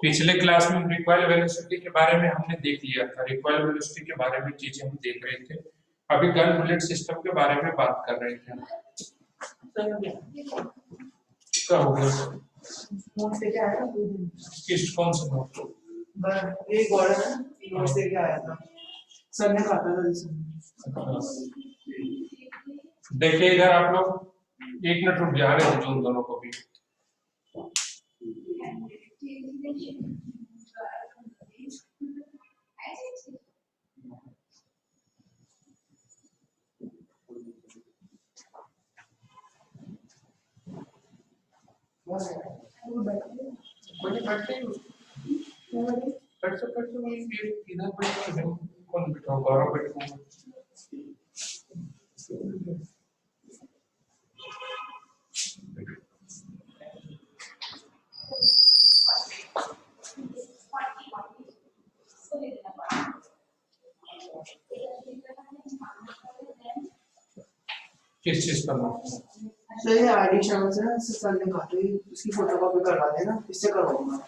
पिछले क्लास में recoil velocity के बारे में हमने देख लिया था, रिकॉइल वेलोसिटी के बारे में चीजें हम देख रहे थे। अभी गन बुलेट सिस्टम के बारे में बात कर रहे थे। क्या हो गया? नोट से क्या आया? किस कौन से नोट? ये गॉर्डन नोट से क्या आया था? सर ने कहा था जिसमें। देखिए इधर आप लोग एक मिनट रुक जा रहे थे उन दोनों को भी। कौन बैठा? गौरव बैठा। किस चीज का नाम? सर ये आरडी शर्मा से ना सर ने कहा था उसकी फोटोकॉपी करवा देना, इससे करवाऊंगा।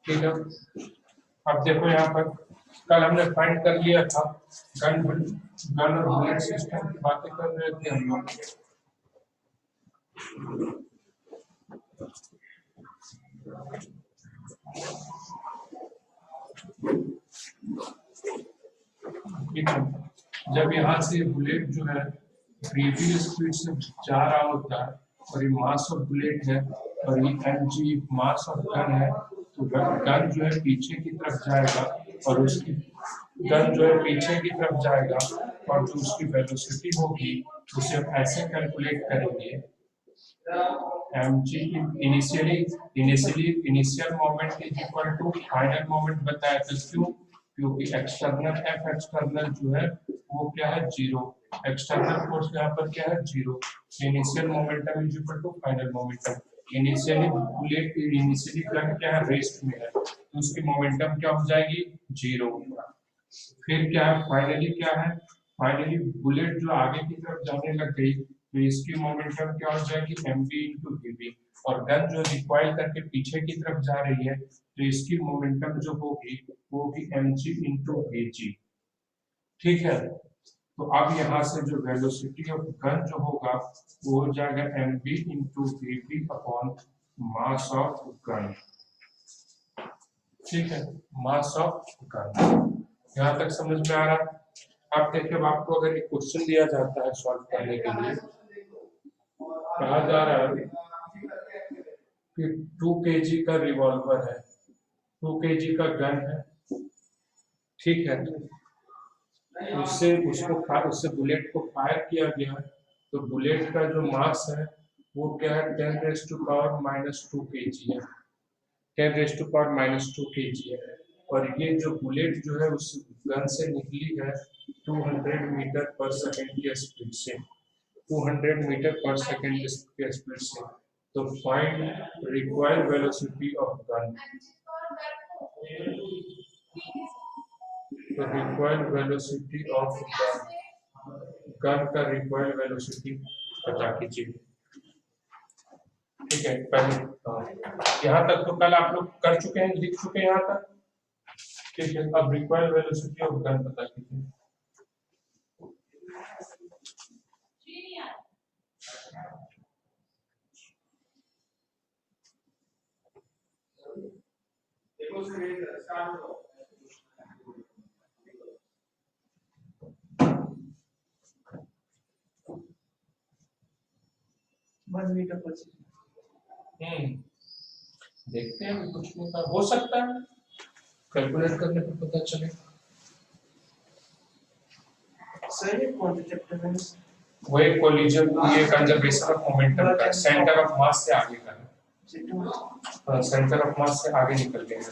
ठीक है, अब देखो यहाँ पर कल हमने फाइंड कर लिया था गन और बुलेट सिस्टम की बातें कर रहे थे हम लोग। ठीक है, जब यहाँ से बुलेट जो है प्रीवियस स्पीड से जा रहा होता है और ये मास ऑफ बुलेट है और ये mg मास ऑफ गन है, तो गन जो है पीछे की तरफ जाएगा और उसकी गन जो है पीछे की तरफ जाएगा और जो उसकी वेलोसिटी होगी उसे हम ऐसे कैलकुलेट करेंगे। mg initial moment is equal to final moment बताया था। क्यों? क्योंकि एक्सटर्नल एफ एक्सटर्नल जो है वो क्या है? जीरो। एक्सटर्नल फोर्स यहाँ पर क्या है? Zero. Initial momentum is equal to final momentum. Initially bullet initially gun क्या है? रेस्ट में है, तो उसकी मोमेंटम क्या हो जाएगी? जीरो। फिर क्या है? फाइनली क्या है? फाइनली बुलेट जो आगे की तरफ जाने लग गई तो इसकी मोमेंटम क्या हो जाएगी? mv into vb। और गन जो रिकॉइल करके पीछे की तरफ जा रही है तो इसकी मोमेंटम जो होगी वो होगी mg into vg। ठीक है, तो अब यहाँ से जो वेलोसिटी ऑफ गन जो होगा वो हो जाएगा mv into vb upon mass of gun. ठीक है, मास ऑफ गन। यहाँ तक समझ में आ रहा? आप देखिए, आपको अगर एक क्वेश्चन दिया जाता है सॉल्व करने के लिए, कहा जा रहा है कि 2 kg का रिवॉल्वर है, 2 kg का गन है, ठीक है, उससे बुलेट को फायर किया गया, तो बुलेट का जो मास है वो क्या है? 10⁻⁻² kg है, 10⁻⁻² kg है। और ये जो बुलेट जो है उस गन से निकली है 200 मीटर पर सेकेंड की स्पीड से, 200 मीटर पर सेकेंड की स्पीड से। तो find required velocity of gun. तो रिक्वायर्ड वेलोसिटी ऑफ गन का रिक्वायर्ड वेलोसिटी पता कीजिए। ठीक है, पहले यहाँ तक तो कल आप लोग कर चुके हैं, लिख चुके हैं यहाँ तक। ठीक है, अब रिक्वायर्ड वेलोसिटी ऑफ गन पता कीजिए। देखते हैं, कुछ नहीं का हो सकता है, कैलकुलेट करने पर पता चलेगा। सर ये कौन से चैप्टर में? वही कोलिजन, ये कंजर्वेशन ऑफ मोमेंटम का सेंटर ऑफ मास से आगे का है, सेंटर ऑफ मास से आगे निकल गए हैं।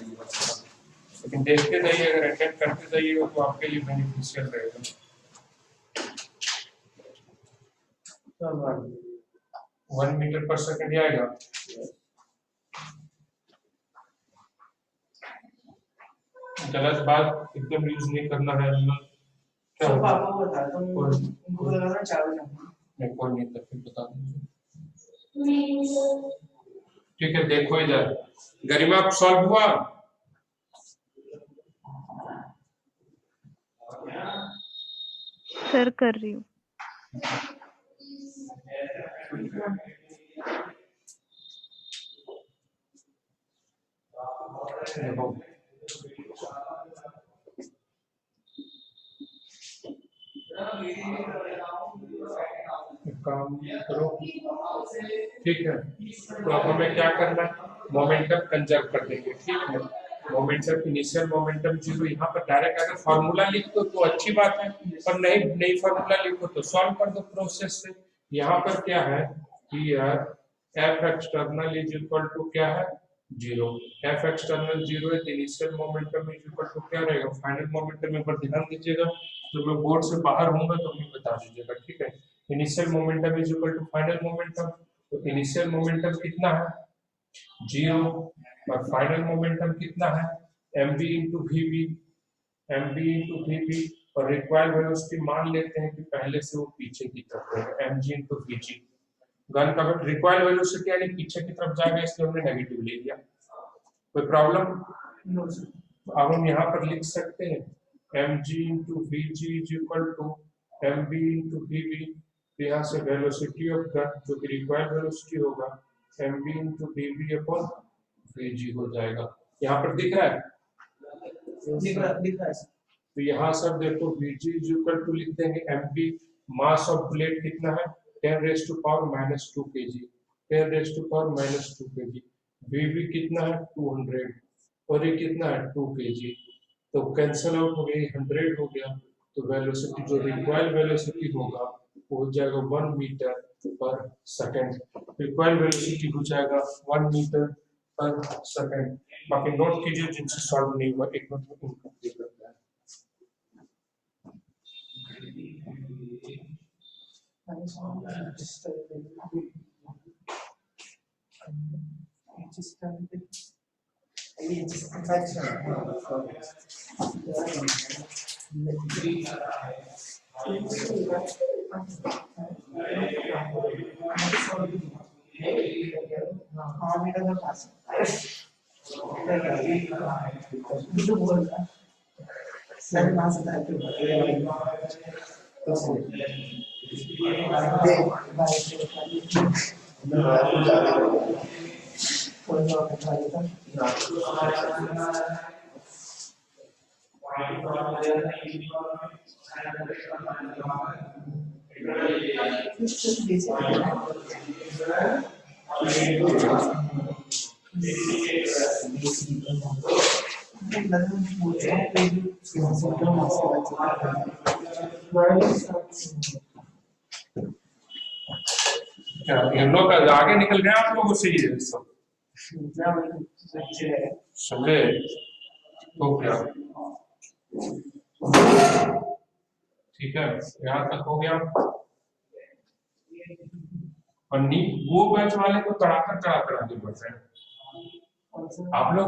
लेकिन देखते जाइए, अगर अटेंड करते जाइएगा तो आपके लिए बेनिफिशियल रहेगा। 1 मीटर पर सेकंड आएगा। गलत बात एकदम यूज नहीं करना है। क्या तो पापा को बता दो, उनको लगाना 4 बजे। मैं कोई नहीं, तो फिर बता दीजिए। ठीक है, देखो इधर गरिमा सॉल्व हुआ। सर कर रही हूँ। देखो एक काम करो, ठीक है, तो अब हमें क्या करना है, मोमेंटम कंजर्व कर देंगे। ठीक है, मोमेंटम इनिशियल मोमेंटम जीरो, यहाँ पर डायरेक्ट अगर फॉर्मूला लिख दो तो अच्छी बात है, पर नहीं फॉर्मूला लिखो तो सॉल्व कर दो प्रोसेस से। यहाँ पर क्या है कि यार F external is equal to क्या है, जीरो। एफ एक्सटर्नल जीरो है, initial momentum is equal to क्या रहेगा, फाइनल मोमेंटम। एक बार ध्यान दीजिएगा, जब मैं बोर्ड से बाहर होऊंगा तो हमें बता दीजिएगा। ठीक है, initial momentum is equal to final momentum, तो इनिशियल मोमेंटम कितना है, जीरो, और फाइनल मोमेंटम कितना है, mv into v v, mv into v v, और रिक्वायर्ड वेलोसिटी मान लेते हैं कि पहले से वो पीछे की तरफ है, mg इंटू vg। गन का रिक्वायर्ड वेलोसिटी यानी पीछे की तरफ जाएगा, इसलिए हमने नेगेटिव ले लिया। कोई प्रॉब्लम? अब हम यहाँ पर लिख सकते हैं mg into vg is equal to mv into vv। यहाँ से वेलोसिटी ऑफ गन जो कि रिक्वायर्ड वेलोसिटी होगा mv into vv upon vg हो जाएगा। यहाँ पर दिख रहा है, दिख रहा है। तो यहाँ सब देखो vg इज इक्वल टू लिख देंगे mv, मास ऑफ प्लेट कितना है 10 raise to power -2 kg, 10 raise to power -2 kg। vv कितना है 200, और ये कितना है 2 kg, तो कैंसिल आउट हो गया, 100 हो गया, तो वेलोसिटी जो रिक्वायर्ड वेलोसिटी होगा वो हो जाएगा 1 मीटर पर सेकंड। रिक्वायर्ड वेलोसिटी हो जाएगा 1 मीटर पर सेकंड। बाकी नोट कीजिए जिनसे सॉल्व नहीं हुआ, एक मिनट में कंप्लीट करता है। इन लोग आगे निकल गए आप लोगों से ये सब समझे तो क्या, ठीक है, यहाँ तक हो गया। और वो बैच वाले तो तड़ाकर आगे बढ़ रहे हैं। आप लोग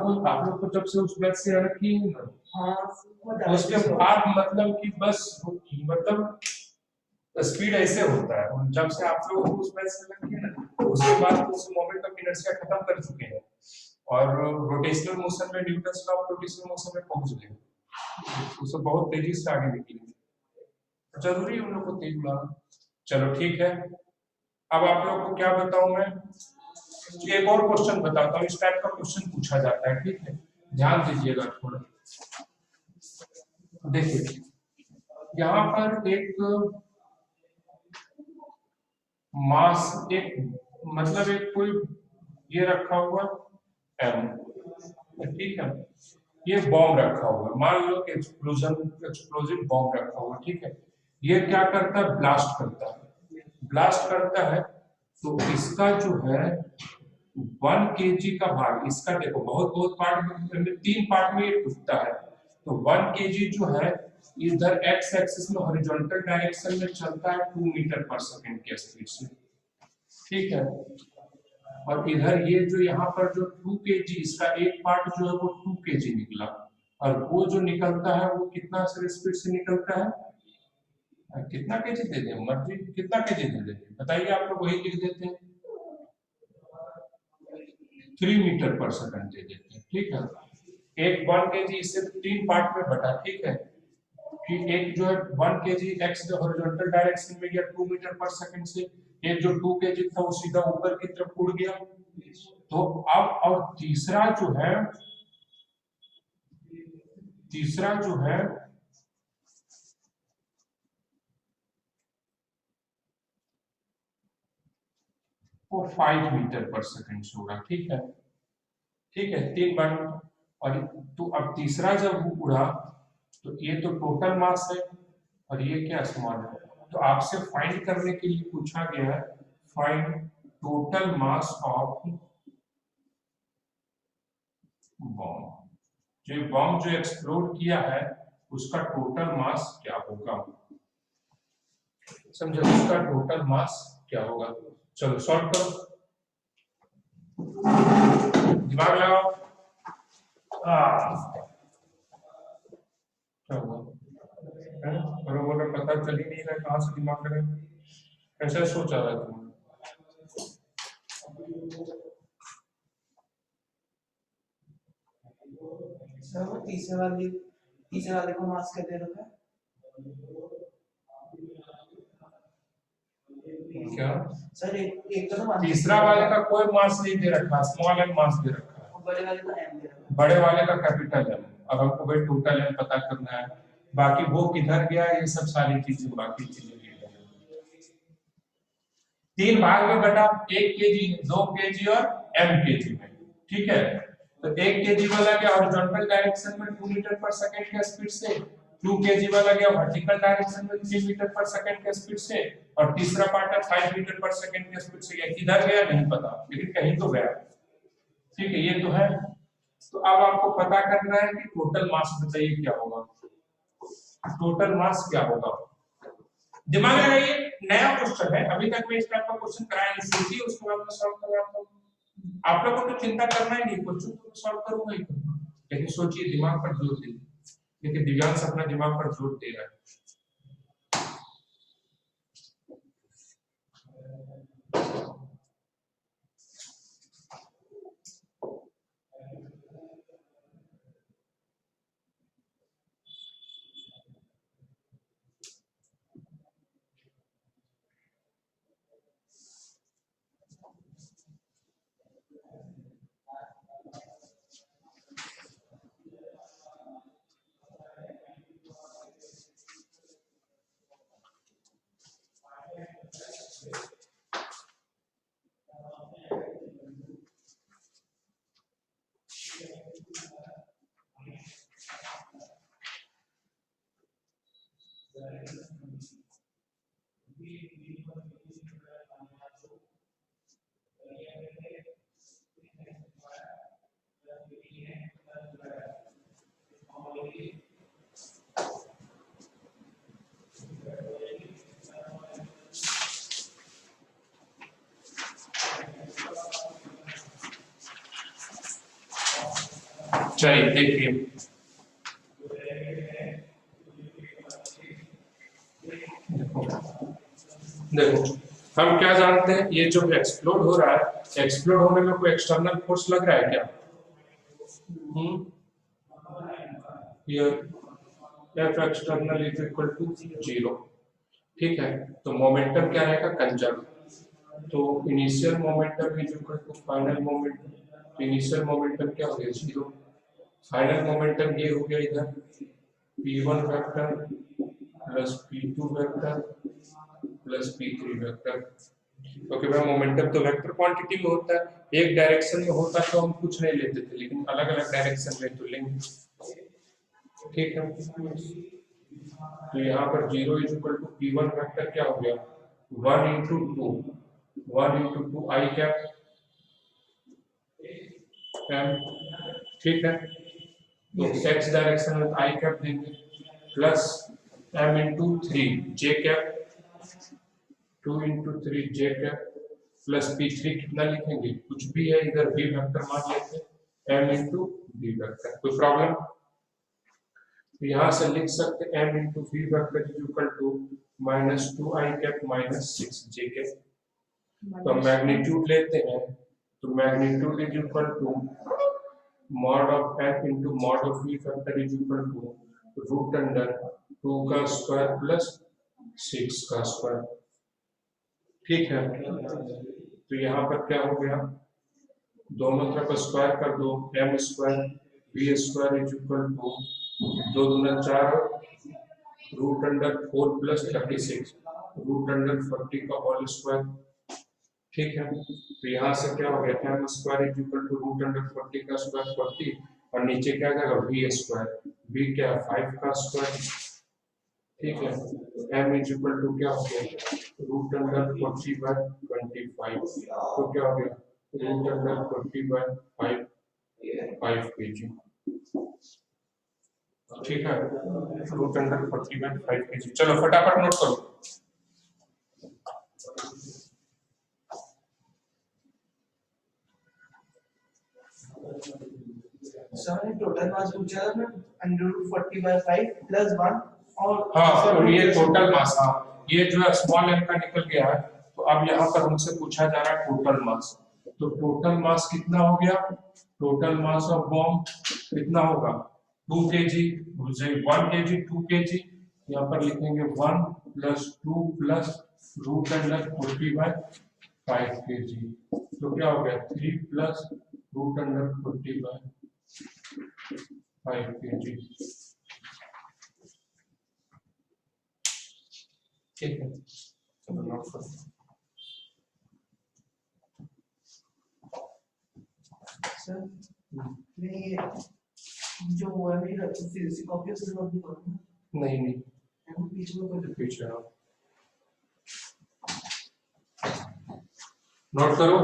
को जब से उस बैच से रखी है ना, उसके बाद मतलब कि बस मतलब स्पीड ऐसे होता है, और जब से आप लोग उस बैच से लगे ना, उसके बाद उस मोमेंट ऑफ इनर्शिया खत्म कर चुके हैं और रोटेशनल मोशन में Newton's law of rotational motion में पहुंच गए, उससे बहुत तेजी से आगे निकलेंगे। जरूरी है उन लोग को तेज उड़ाना। चलो ठीक है, अब आप लोग को क्या बताऊं मैं, एक और क्वेश्चन बताता हूँ। इस टाइप का क्वेश्चन पूछा जाता है, ठीक है, ध्यान दीजिएगा थोड़ा। देखिए यहाँ पर एक मास, एक मतलब एक कोई ये रखा हुआ एम, ठीक है, ये बॉम्ब रखा हुआ है, मान लो कि एक्सप्लोजिव बॉम्ब रखा हुआ, ठीक है। ये क्या करता है, ब्लास्ट करता है। ब्लास्ट करता है तो इसका जो है 1 kg का भाग, इसका देखो बहुत बहुत पार्ट में, 3 पार्ट में ये टूटता है। तो 1 kg जो है इधर एक्स एक्सिस में हॉरिजॉन्टल डायरेक्शन में चलता है 2 मीटर पर सेकंड की स्पीड से, ठीक है। और इधर ये जो यहाँ पर जो 2 kg, इसका एक पार्ट जो है वो 2 kg निकला, और वो जो निकलता है वो कितना स्पीड से निकलता है, कितना केजी दे दें मर्जी, कितना केजी दे दें बताइए, आप लोग वही लिख देते हैं, 3 मीटर पर सेकंड दे देते हैं, ठीक है। एक 1 kg इसे 3 पार्ट में बटा, ठीक है, कि एक जो है 1 kg एक्स हॉरिजॉन्टल डायरेक्शन में गया 2 मीटर पर सेकंड से, एक जो 2 kg था वो सीधा ऊपर की तरफ उड़ गया। तो अब और तीसरा जो है वो 5 मीटर पर सेकंड से उड़ा, ठीक है, ठीक है, 3 बार। और तो अब तीसरा जब वो उड़ा तो ये तो टोटल मास है और ये क्या स्मॉल है, तो आपसे फाइंड करने के लिए पूछा गया है, find total mass of bomb, जो बॉम्ब जो एक्सप्लोड किया है उसका टोटल मास क्या होगा, समझे, उसका टोटल मास क्या होगा। चलो सॉल्व करो, दिमाग लगाओ। क्या हुआ, बरोबर पता चल ही नहीं रहा कहाँ से दिमाग करें, कैसे सोचा रहा है तुम, सर वो तीसरे वाले को मास्क कर दे रखा है क्या सर, एक तो तीसरा वाले का कोई मास नहीं दे रखा, स्मॉल एम मास दे रखा है, बड़े वाले का एम दे रखा है, बड़े वाले का कैपिटल एम। अब हमको भाई टोटल एम पता करना है, बाकी वो किधर गया ये सब सारी चीजें, बाकी चीजें 3 भाग में बटा, 1 kg 2 kg और m kg में, ठीक है। तो 1 kg वाला क्या हॉरिजॉन्टल डायरेक्शन में 2 मीटर पर सेकंड की स्पीड से, 2 kg वाला गया वर्टिकल डायरेक्शन में 3 मीटर पर सेकंड की स्पीड से, और तीसरा पार्ट है 5 मीटर पर सेकंड की स्पीड से गया, किधर गया नहीं पता लेकिन कहीं तो गया, ठीक है, ये तो है। तो अब आपको पता करना है कि टोटल मास बताइए क्या होगा, टोटल मास क्या होगा, दिमाग लगाइए, नया क्वेश्चन है, अभी तक मैं इस टाइप का क्वेश्चन कराया नहीं, सोचिए उसके बाद मैं सॉल्व करवाता हूं। आप लोगों को तो चिंता करना ही नहीं, क्वेश्चन तो मैं सॉल्व करूंगा ही, लेकिन सोचिए, दिमाग पर जोर दीजिए, क्योंकि दिव्यांश अपना दिमाग पर जोर दे रहा है। चलिए देखिए, देखो हम क्या जानते हैं, ये जो एक्सप्लोड हो रहा है, एक्सप्लोड होने में कोई एक्सटर्नल फोर्स लग रहा है क्या, F external is equal to 0, ठीक है। तो मोमेंटम क्या रहेगा, कंजर्व, तो initial momentum is equal to final momentum, तो इनिशियल मोमेंटम क्या हो गया 0, फाइनल मोमेंटम ये हो गया इधर p1 vector plus p2 vector plus p3 vector, क्योंकि भाई मोमेंटम तो वेक्टर क्वांटिटी में होता है, एक डायरेक्शन में होता तो हम कुछ नहीं लेते थे, लेकिन अलग अलग डायरेक्शन में तो लेंगे, ठीक है। तो यहाँ पर 0 is equal to P1 vector क्या हो गया 1 इंटू 2 आई कैप m, ठीक है। तो x डायरेक्शन में आई कैप देंगे plus m into 3 j cap 2 into 3 j cap plus P3 कितना लिखेंगे कुछ भी है इधर v वेक्टर मान लेते हैं m इंटू v वेक्टर। कोई प्रॉब्लम? तो यहाँ से लिख सकते हैं m into v vector is equal to -2 I cap -6 j cap. तो मैग्नीट्यूड लेते हैं तो magnitude is equal to mod of m into mod of v factor is equal to root under 2 का स्क्वायर प्लस 6 का square, ठीक है। तो यहाँ पर क्या हो गया दोनों तरफ स्क्वायर कर दो m square v square is equal to 2 दूना 4 root under 4 plus 36 root under 40 का होल स्क्वायर, ठीक है। तो यहाँ से क्या हो गया m square is equal to root under 40 का स्क्वायर 40 और नीचे क्या आ जाएगा v स्क्वायर v क्या 5 का स्क्वायर, ठीक है। तो m इज इक्वल टू क्या हो गया रूट अंडर 40 बाय 25 तो क्या हो गया रूट अंडर 40 बाय 5 kg, ठीक है। Root under 40 by 5 kg। चलो फटाफट नोट करो। सर टोटल मास पूछा था ना √40/5 प्लस 1 और हाँ तो ये टोटल मास, हाँ ये जो है स्मॉल m का निकल गया है। तो अब यहाँ पर हमसे पूछा जा रहा है टोटल मास। तो टोटल मास कितना हो गया टोटल मास ऑफ बॉम्ब कितना होगा 2 kg 1 kg 2 kg। यहाँ पर लिखेंगे 1 plus 2 plus root under 40/5 kg। तो क्या हो गया 3 प्लस रूट अंडर 40/5 kg, ठीक है। चलो नोट करो। सर मैं जो वो है मेरा फिजिक्स कॉपी से नोट करूंगा नहीं नहीं हम पीछे में कर पीछे आओ नोट करो।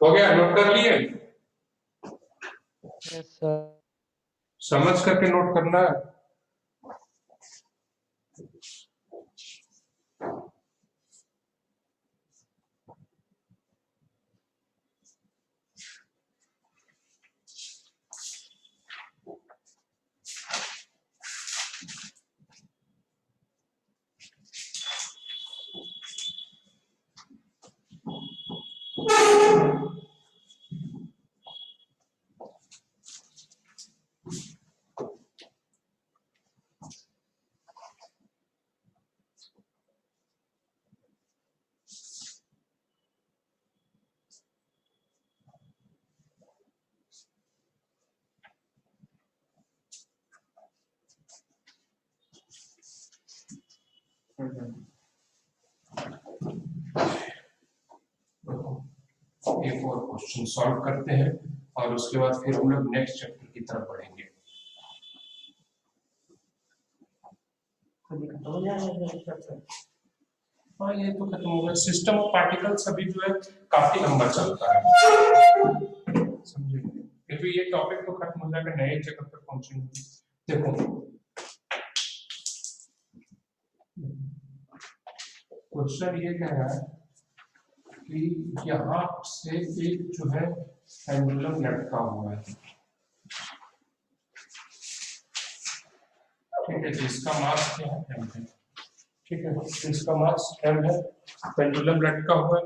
हो गया नोट कर लिए? Yes sir. समझ करके नोट करना है। एक और क्वेश्चन सॉल्व करते हैं और उसके बाद फिर हम लोग नेक्स्ट चैप्टर की तरफ बढ़ेंगे। कभी खत्म हो जाएगा चैप्टर। हाँ ये तो खत्म हो गया। सिस्टम ऑफ पार्टिकल्स अभी जो है काफी लंबा चलता है, समझे? फिर भी ये टॉपिक तो खत्म हो जाएगा, नए जगह पर पहुंचेंगे। देखो क्वेश्चन ये कह रहा है कि यहाँ से एक जो है पेंडुलम लटका हुआ है, ठीक है, जिसका मास क्या है m है, ठीक है, जिसका मास m है, पेंडुलम लटका हुआ है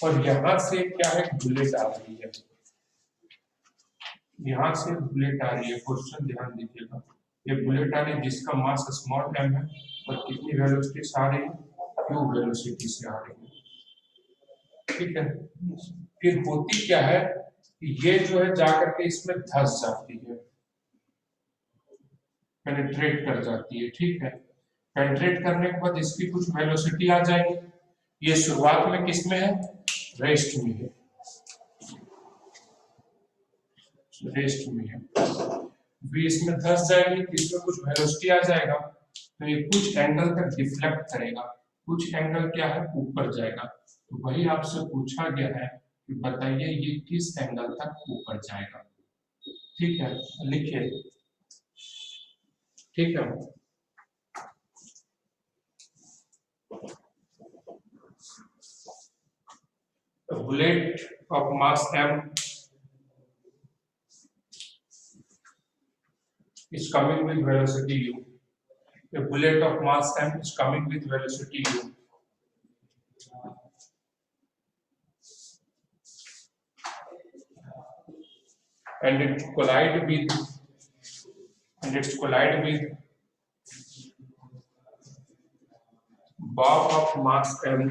और यहाँ से क्या है, बुलेट आ रही है, यहाँ से बुलेट आ रही है। क्वेश्चन ध्यान दीजिएगा, ये बुलेट आ रही है जिसका मास स्मॉल m है और कितनी वेलोसिटी से आ रही है, q वेलोसिटी से आ रही है, ठीक है। फिर होती क्या है कि ये जो है जाकर के इसमें धंस जाती है, पेनिट्रेट कर जाती है, ठीक है। पेनिट्रेट करने के बाद इसकी कुछ वेलोसिटी आ जाएगी, ये शुरुआत में किस में है, रेस्ट में है, रेस्ट में है, भी इसमें धंस जाएगी, इसमें कुछ वेलोसिटी आ जाएगा, तो ये कुछ एंगल तक डिफ्लेक्ट करेगा, कुछ एंगल क्या है, ऊपर जाएगा। तो वही आपसे पूछा गया है कि बताइए ये किस एंगल तक ऊपर जाएगा, ठीक है, लिखिए, ठीक है। A bullet of mass m is coming with velocity u. A bullet of mass m is coming with velocity u. And it collide with bob of mass m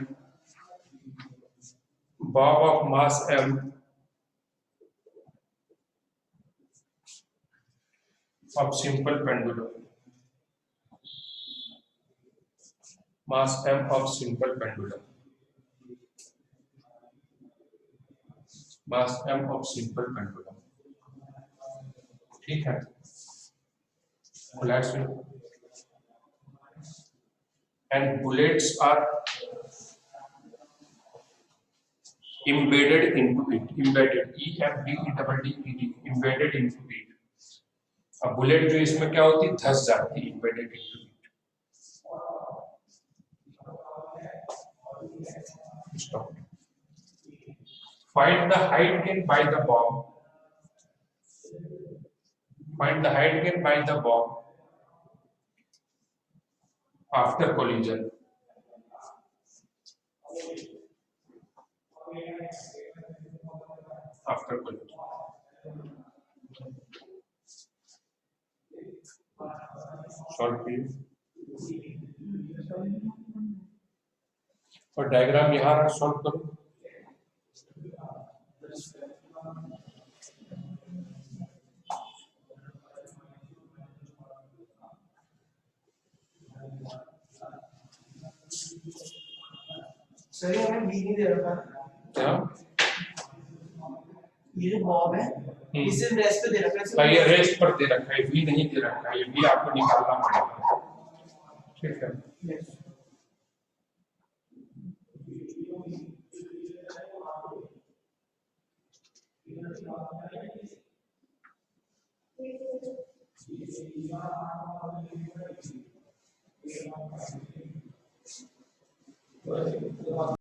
of simple pendulum, mass m of simple pendulum, mass m of simple pendulum, ठीक है। And bullets are embedded into it, embedded, E-M-B-E-D-D-E-D, embedded into it. अब bullet जो इसमें क्या होती है, धंस जाती है, embedded into it. Stop. Find the height gain by the bomb. Find the height gain by the bomb after collision. After collision. Short period. और डायग्राम यहाँ सॉल्व करो। सर ये हमें बी नहीं दे रखा, क्या ये जो बॉब है इसे रेस्ट पे दे रखा है, भाई, ये रेस्ट पर दे रखा है, भी नहीं दे रखा है, ये भी आपको निकालना पड़ेगा, ठीक है।